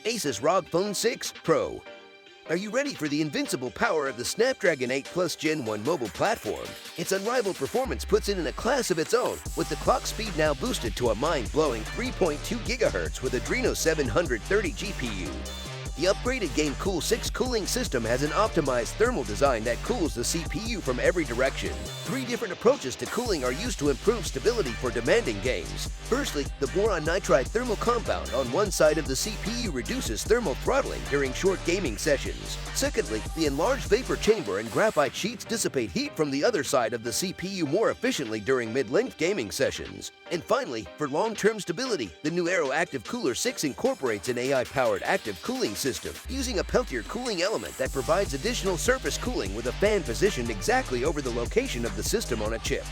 Asus ROG Phone 6 Pro. Are you ready for the invincible power of the Snapdragon 8 Plus Gen 1 mobile platform? Its unrivaled performance puts it in a class of its own, with the clock speed now boosted to a mind-blowing 3.2 GHz with Adreno 730 GPU. The upgraded GameCool 6 cooling system has an optimized thermal design that cools the CPU from every direction. 3 different approaches to cooling are used to improve stability for demanding games. Firstly, the boron nitride thermal compound on one side of the CPU reduces thermal throttling during short gaming sessions. Secondly, the enlarged vapor chamber and graphite sheets dissipate heat from the other side of the CPU more efficiently during mid-length gaming sessions. And finally, for long-term stability, the new Aero Active Cooler 6 incorporates an AI-powered active cooling system using a Peltier cooling element that provides additional surface cooling with a fan positioned exactly over the location of the system on a chip.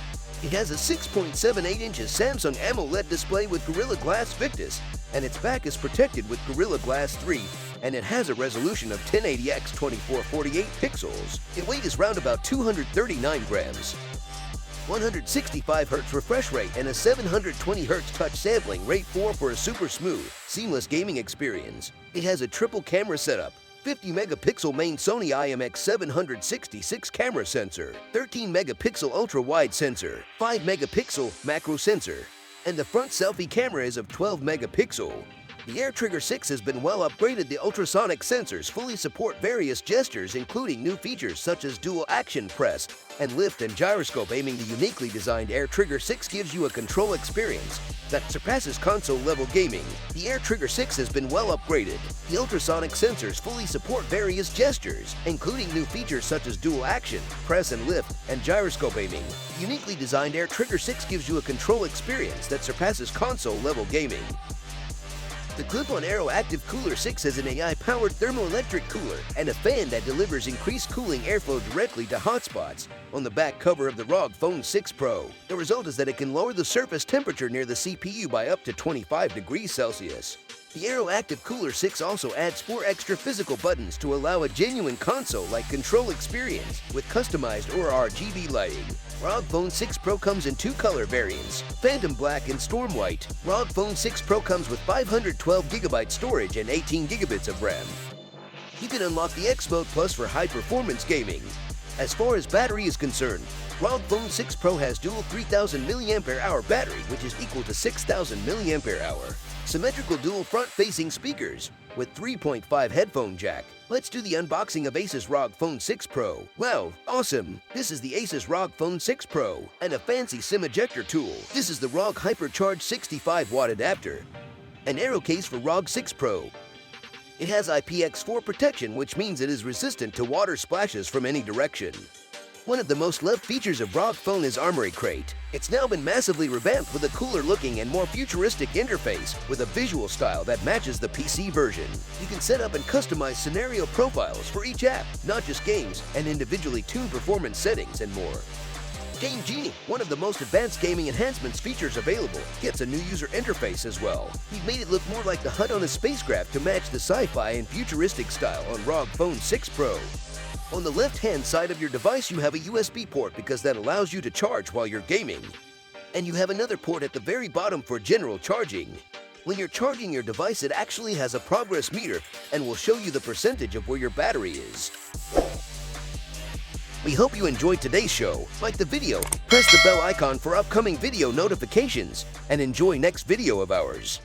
It has a 6.78 inches Samsung AMOLED display with Gorilla Glass Victus, and its back is protected with Gorilla Glass 3, and it has a resolution of 1080x 2448 pixels. Its weight is round about 239 grams. 165 Hz refresh rate and a 720 Hz touch sampling rate 4 for a super smooth, seamless gaming experience. It has a triple camera setup, 50 megapixel main Sony IMX766 camera sensor, 13 megapixel ultra-wide sensor, 5 megapixel macro sensor, and the front selfie camera is of 12 megapixel. The AirTrigger 6 has been well upgraded. The ultrasonic sensors fully support various gestures, including new features such as dual action press and lift and gyroscope aiming. The uniquely designed AirTrigger 6 gives you a control experience that surpasses console-level gaming. The AirTrigger 6 has been well upgraded. The ultrasonic sensors fully support various gestures, including new features such as dual action, press and lift, and gyroscope aiming. The uniquely designed AirTrigger 6 gives you a control experience that surpasses console-level gaming. The clip-on Aero Active Cooler 6 has an AI-powered thermoelectric cooler and a fan that delivers increased cooling airflow directly to hotspots on the back cover of the ROG Phone 6 Pro. The result is that it can lower the surface temperature near the CPU by up to 25 degrees Celsius. The Aero Active Cooler 6 also adds 4 extra physical buttons to allow a genuine console-like control experience with customized or RGB lighting. ROG Phone 6 Pro comes in 2 color variants, Phantom Black and Storm White. ROG Phone 6 Pro comes with 512GB storage and 18 GB of RAM. You can unlock the X Mode Plus for high-performance gaming. As far as battery is concerned, ROG Phone 6 Pro has dual 3000 mAh battery, which is equal to 6000 mAh. Symmetrical dual front-facing speakers with 3.5 headphone jack. Let's do the unboxing of Asus ROG Phone 6 Pro. Wow, awesome! This is the Asus ROG Phone 6 Pro and a fancy SIM ejector tool. This is the ROG Hypercharged 65-watt adapter. An arrow case for ROG 6 Pro. It has IPX4 protection, which means it is resistant to water splashes from any direction. One of the most loved features of ROG Phone is Armoury Crate. It's now been massively revamped with a cooler-looking and more futuristic interface with a visual style that matches the PC version. You can set up and customize scenario profiles for each app, not just games, and individually tune performance settings and more. Game Genie, one of the most advanced gaming enhancements features available, gets a new user interface as well. We've made it look more like the HUD on a spacecraft to match the sci-fi and futuristic style on ROG Phone 6 Pro. On the left-hand side of your device, you have a USB port because that allows you to charge while you're gaming. And you have another port at the very bottom for general charging. When you're charging your device, it actually has a progress meter and will show you the percentage of where your battery is. We hope you enjoyed today's show. Like the video, press the bell icon for upcoming video notifications, and enjoy next video of ours.